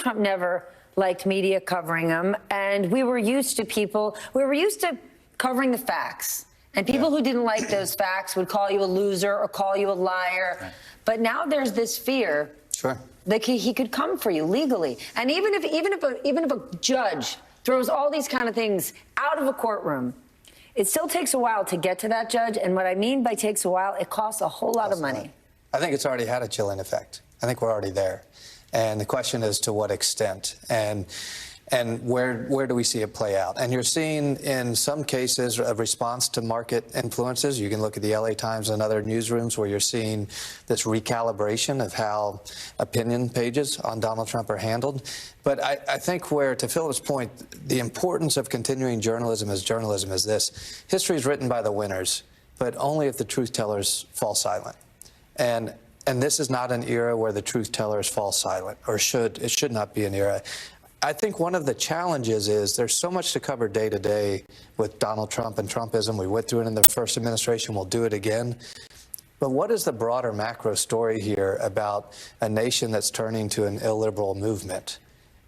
Donald Trump never liked media covering him, and we were used to covering the facts. And people who didn't like those facts would call you a loser or call you a liar. Right. But now there's this fear that he could come for you legally. And even if a judge throws all these kind of things out of a courtroom, it still takes a while to get to that judge. And what I mean by takes a while, it costs a whole lot of money. I think it's already had a chilling effect. I think we're already there. And the question is to what extent and where do we see it play out? And you're seeing in some cases a response to market influences. You can look at the LA Times and other newsrooms where you're seeing this recalibration of how opinion pages on Donald Trump are handled. But I think where, to Philip's point, the importance of continuing journalism is this. History is written by the winners, but only if the truth tellers fall silent. And this is not an era where the truth tellers fall silent, or it should not be an era. I think one of the challenges is there's so much to cover day to day with Donald Trump and Trumpism. We went through it in the first administration. We'll do it again. But what is the broader macro story here about a nation that's turning to an illiberal movement?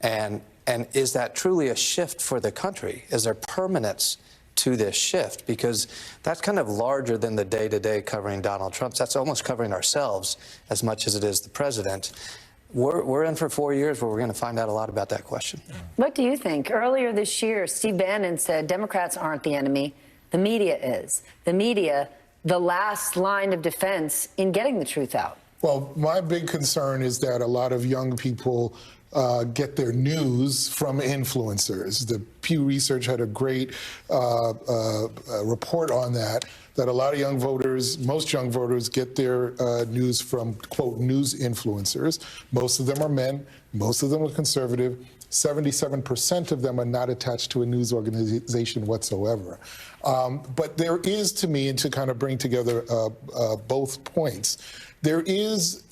And is that truly a shift for the country? Is there permanence to this shift? Because that's kind of larger than the day-to-day covering Donald Trump. That's almost covering ourselves as much as it is the president. We're in for 4 years where we're going to find out a lot about that question. What do you think? Earlier this year, Steve Bannon said Democrats aren't the enemy. The media is. The media, the last line of defense in getting the truth out. Well, my big concern is that a lot of young people get their news from influencers. The Pew Research had a great report on that a lot of young voters, most young voters, get their news from, quote, news influencers. Most of them are men. Most of them are conservative. 77% of them are not attached to a news organization whatsoever. But there is, to me, and to kind of bring together both points, there is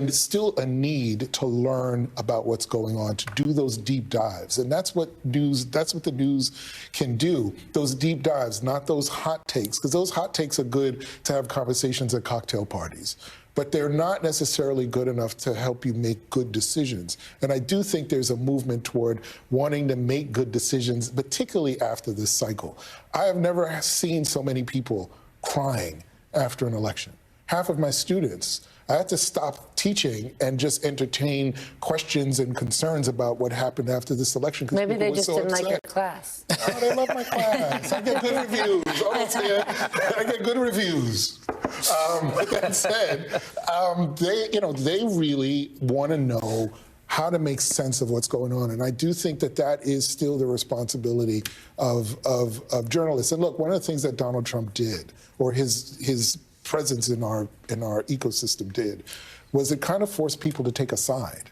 still a need to learn about what's going on, to do those deep dives. And that's what the news can do, those deep dives, not those hot takes, because those hot takes are good to have conversations at cocktail parties. But they're not necessarily good enough to help you make good decisions. And I do think there's a movement toward wanting to make good decisions, particularly after this cycle. I have never seen so many people crying after an election. Half of my students, I had to stop teaching and just entertain questions and concerns about what happened after this election. Maybe they just didn't like your class. Oh, they love my class. I get good reviews. I get good reviews. With that said, they really want to know how to make sense of what's going on. And I do think that is still the responsibility of journalists. And look, one of the things that Donald Trump did, or his presence in our ecosystem did, was it kind of forced people to take a side.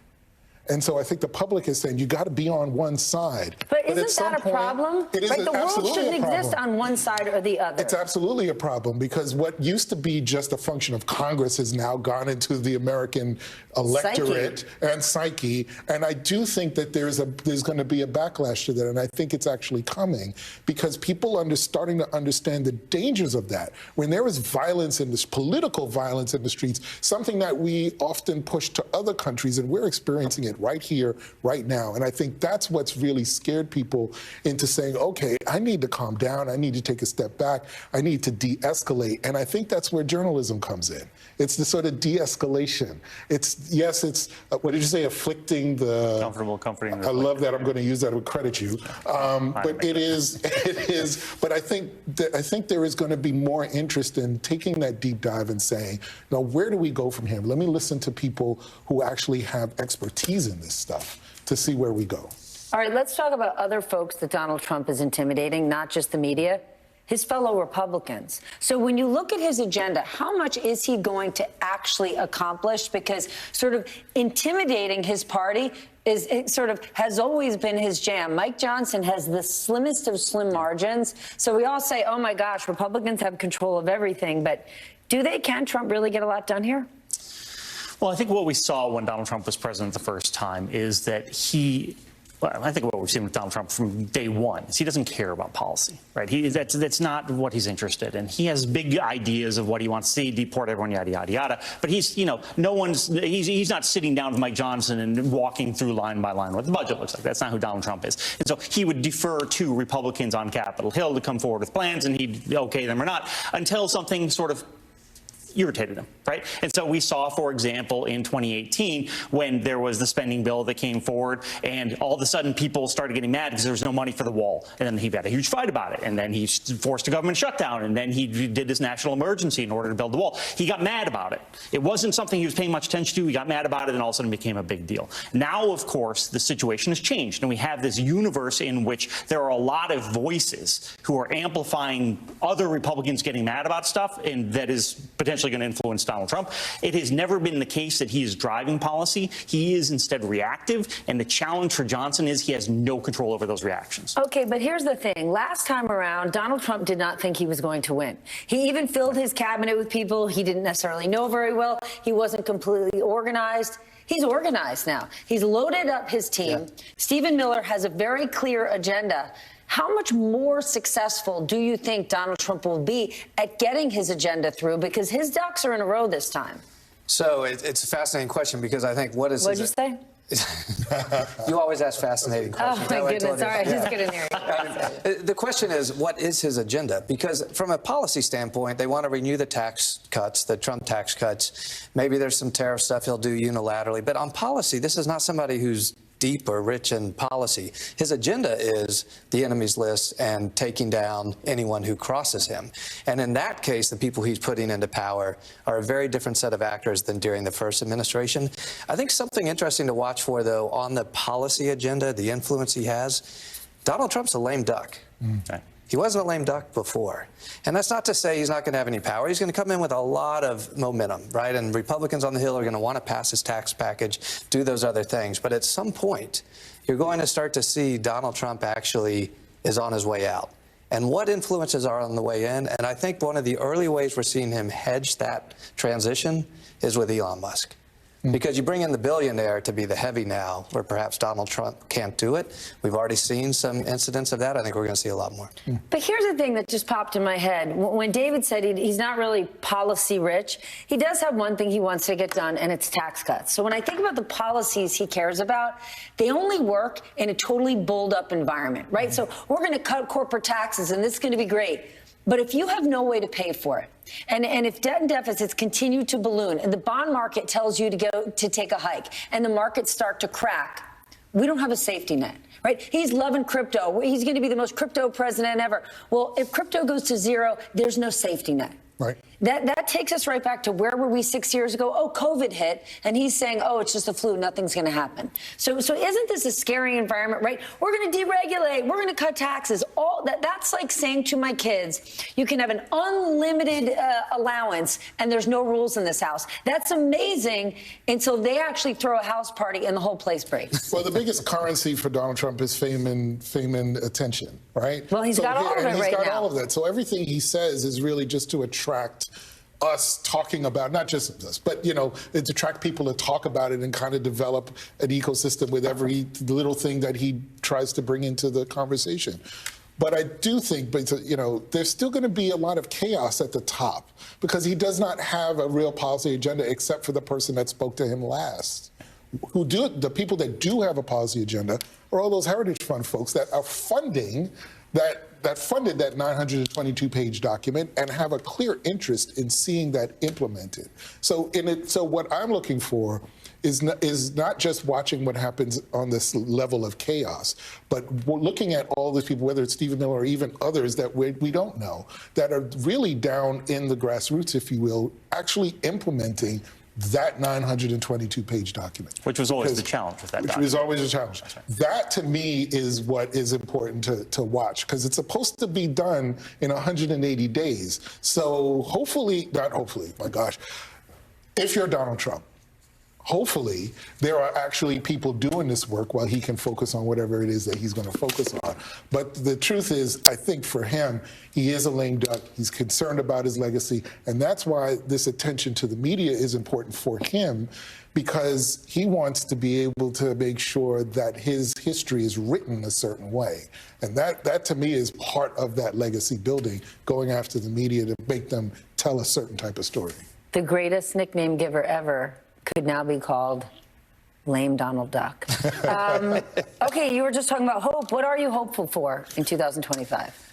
And so I think the public is saying, you got to be on one side. But isn't that a problem? Right? The world shouldn't exist on one side or the other. It's absolutely a problem, because what used to be just a function of Congress has now gone into the American electorate and psyche. And I do think that there's going to be a backlash to that. And I think it's actually coming, because people are starting to understand the dangers of that. When there is violence in this, political violence in the streets, something that we often push to other countries, and we're experiencing it right here, right now. And I think that's what's really scared people into saying, okay, I need to calm down. I need to take a step back. I need to de-escalate. And I think that's where journalism comes in. It's the sort of de-escalation. It's what did you say, afflicting the... comforting. I love that. I'm going to use that. I would credit you. But it is, but I think there is going to be more interest in taking that deep dive and saying, now, where do we go from here? Let me listen to people who actually have expertise in this stuff to see where we go. All right, let's talk about other folks that Donald Trump is intimidating, not just the media, his fellow Republicans. So when you look at his agenda, how much is he going to actually accomplish? Because sort of intimidating his party has always been his jam. Mike Johnson has the slimmest of slim margins. So we all say, oh my gosh, Republicans have control of everything. But can Trump really get a lot done here? Well, I think what we saw when Donald Trump was president the first time is that he Well, I think what we've seen with Donald Trump from day one is he doesn't care about policy, right? That's not what he's interested in. He has big ideas of what he wants to see, deport everyone, yada, yada, yada. But he's not sitting down with Mike Johnson and walking through line by line what the budget looks like. That's not who Donald Trump is. And so he would defer to Republicans on Capitol Hill to come forward with plans, and he'd okay them or not until something sort of irritated him, right? And so we saw, for example, in 2018, when there was the spending bill that came forward, and all of a sudden people started getting mad because there was no money for the wall. And then he had a huge fight about it. And then he forced a government shutdown. And then he did this national emergency in order to build the wall. He got mad about it. It wasn't something he was paying much attention to. He got mad about it, and all of a sudden it became a big deal. Now, of course, the situation has changed. And we have this universe in which there are a lot of voices who are amplifying other Republicans getting mad about stuff, and that is potentially going to influence Donald Trump. It has never been the case that he is driving policy. He is instead reactive, and the challenge for Johnson is he has no control over those reactions. Okay, but here's the thing. Last time around, Donald Trump did not think he was going to win. He even filled his cabinet with people he didn't necessarily know very well. He wasn't completely organized. He's organized now. He's loaded up his team. Yeah. Stephen Miller has a very clear agenda. How much more successful do you think Donald Trump will be at getting his agenda through? Because his ducks are in a row this time. So it's a fascinating question, because I think what is... What'd you say? You always ask fascinating questions. Oh, my goodness. All right, just get in here. The question is, what is his agenda? Because from a policy standpoint, they want to renew the tax cuts, the Trump tax cuts. Maybe there's some tariff stuff he'll do unilaterally. But on policy, this is not somebody who's deep or rich in policy. His agenda is the enemies list and taking down anyone who crosses him. And in that case, the people he's putting into power are a very different set of actors than during the first administration. I think something interesting to watch for, though, on the policy agenda, the influence he has, Donald Trump's a lame duck. Okay. He wasn't a lame duck before. And that's not to say he's not going to have any power. He's going to come in with a lot of momentum, right? And Republicans on the Hill are going to want to pass his tax package, do those other things. But at some point, you're going to start to see Donald Trump actually is on his way out. And what influences are on the way in? And I think one of the early ways we're seeing him hedge that transition is with Elon Musk. Because you bring in the billionaire to be the heavy now, where perhaps Donald Trump can't do it. We've already seen some incidents of that. I think we're going to see a lot more. But here's the thing that just popped in my head. When David said he's not really policy rich, he does have one thing he wants to get done, and it's tax cuts. So when I think about the policies he cares about, they only work in a totally bulled up environment, right? So we're going to cut corporate taxes, and this is going to be great. But if you have no way to pay for it, and if debt and deficits continue to balloon, and the bond market tells you to take a hike, and the markets start to crack, we don't have a safety net, right? He's loving crypto. He's going to be the most crypto president ever. Well, if crypto goes to zero, there's no safety net. Right. That takes us right back to where were we 6 years ago? Oh, COVID hit, and he's saying, oh, it's just a flu, nothing's going to happen. So isn't this a scary environment, right? We're going to deregulate, we're going to cut taxes. All that's like saying to my kids, you can have an unlimited allowance, and there's no rules in this house. That's amazing until they actually throw a house party and the whole place breaks. Well, the biggest currency for Donald Trump is fame and attention, right? Well, he's got all of it right now. He's got all of that. So everything he says is really just to attract us talking about, not just us, but, you know, to attract people to talk about it and kind of develop an ecosystem with every little thing that he tries to bring into the conversation. But I do think, you know, there's still going to be a lot of chaos at the top because he does not have a real policy agenda except for the person that spoke to him last. The people that do have a policy agenda are all those Heritage Fund folks that are funding that funded that 922-page document and have a clear interest in seeing that implemented. So what I'm looking for is not just watching what happens on this level of chaos, but we're looking at all these people, whether it's Stephen Miller or even others that we don't know, that are really down in the grassroots, if you will, actually implementing that 922-page document. Which was always the challenge with that document. Which was always a challenge. Right. That, to me, is what is important to watch, because it's supposed to be done in 180 days. So hopefully, not hopefully, my gosh, if you're Donald Trump, hopefully there are actually people doing this work while he can focus on whatever it is that he's going to focus on. But the truth is, I think for him, he is a lame duck. He's concerned about his legacy. And that's why this attention to the media is important for him, because he wants to be able to make sure that his history is written a certain way. And that to me is part of that legacy building, going after the media to make them tell a certain type of story. The greatest nickname giver ever could now be called Lame Donald Duck. Okay, you were just talking about hope. What are you hopeful for in 2025?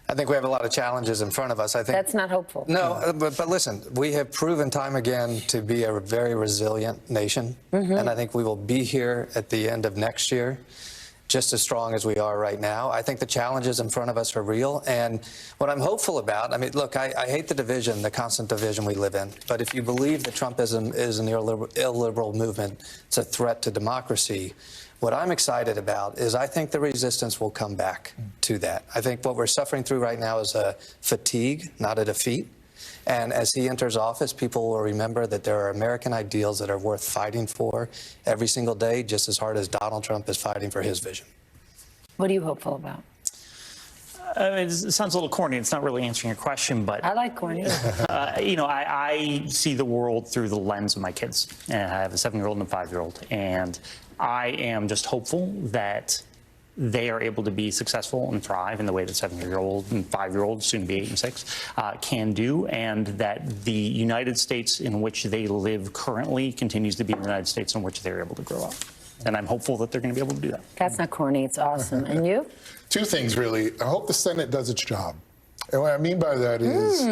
I think we have a lot of challenges in front of us. I think That's not hopeful. No, but listen, we have proven time again to be a very resilient nation, and I think we will be here at the end of next year just as strong as we are right now. I think the challenges in front of us are real, and what I'm hopeful about, I mean, look, I hate the division, the constant division we live in, but if you believe that Trumpism is an illiberal movement, it's a threat to democracy, what I'm excited about is I think the resistance will come back to that. I think what we're suffering through right now is a fatigue, not a defeat. And as he enters office, people will remember that there are American ideals that are worth fighting for every single day, just as hard as Donald Trump is fighting for his vision. What are you hopeful about? It sounds a little corny. It's not really answering your question, but I like corny. I see the world through the lens of my kids. And I have a 7-year-old and a 5-year-old, and I am just hopeful that they are able to be successful and thrive in the way that 7-year-old and 5-year-old, soon to be 8 and 6, can do, and that the United States in which they live currently continues to be the United States in which they're able to grow up. And I'm hopeful that they're going to be able to do that. That's not corny. It's awesome. And you? Two things, really. I hope the Senate does its job. And what I mean by that is,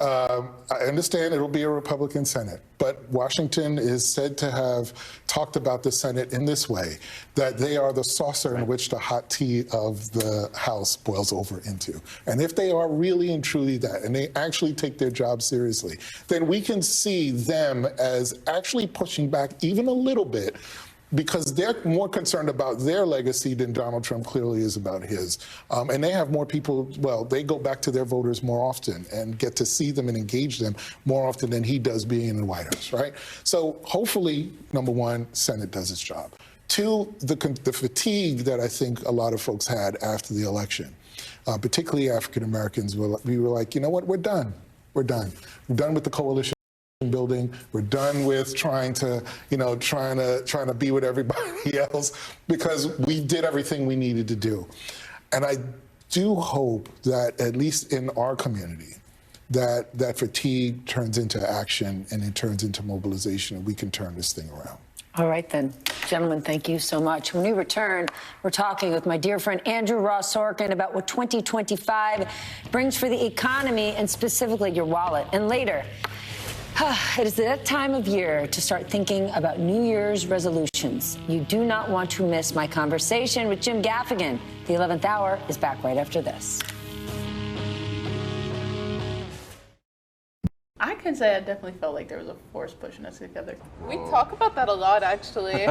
I understand it'll be a Republican Senate, but Washington is said to have talked about the Senate in this way, that they are the saucer in which the hot tea of the House boils over into. And if they are really and truly that, and they actually take their job seriously, then we can see them as actually pushing back even a little bit, because they're more concerned about their legacy than Donald Trump clearly is about his. And they have more people, well, they go back to their voters more often and get to see them and engage them more often than he does being in the White House, right? So hopefully, number one, Senate does its job. Two, the fatigue that I think a lot of folks had after the election, particularly African Americans, we were like, you know what, we're done. We're done. We're done with the coalition building. We're done with trying to be with everybody else, because we did everything we needed to do. And I do hope that, at least in our community, that fatigue turns into action and it turns into mobilization, and we can turn this thing around. All right, then. Gentlemen, thank you so much. When we return, we're talking with my dear friend Andrew Ross Sorkin about what 2025 brings for the economy and specifically your wallet. And later, it is that time of year to start thinking about New Year's resolutions. You do not want to miss my conversation with Jim Gaffigan. The 11th Hour is back right after this. I can say I definitely felt like there was a force pushing us together. We talk about that a lot, actually.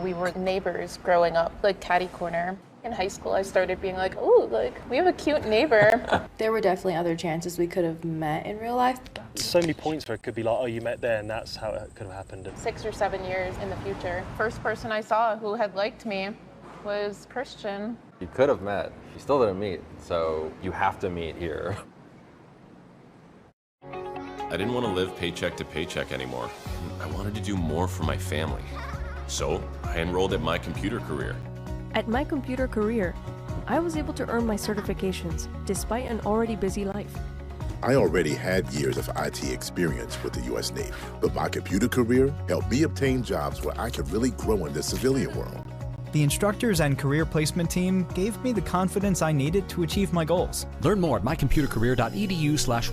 We were neighbors growing up, like catty corner. In high school, I started being like, oh, like, we have a cute neighbor. There were definitely other chances we could have met in real life. So many points where it could be like, oh, you met there, and that's how it could have happened. 6 or 7 years in the future. First person I saw who had liked me was Christian. You could have met. You still didn't meet, so you have to meet here. I didn't want to live paycheck to paycheck anymore. I wanted to do more for my family. So I enrolled at My Computer Career. At My Computer Career, I was able to earn my certifications despite an already busy life. I already had years of IT experience with the U.S. Navy, but My Computer Career helped me obtain jobs where I could really grow in the civilian world. The instructors and career placement team gave me the confidence I needed to achieve my goals. Learn more at mycomputercareer.edu/.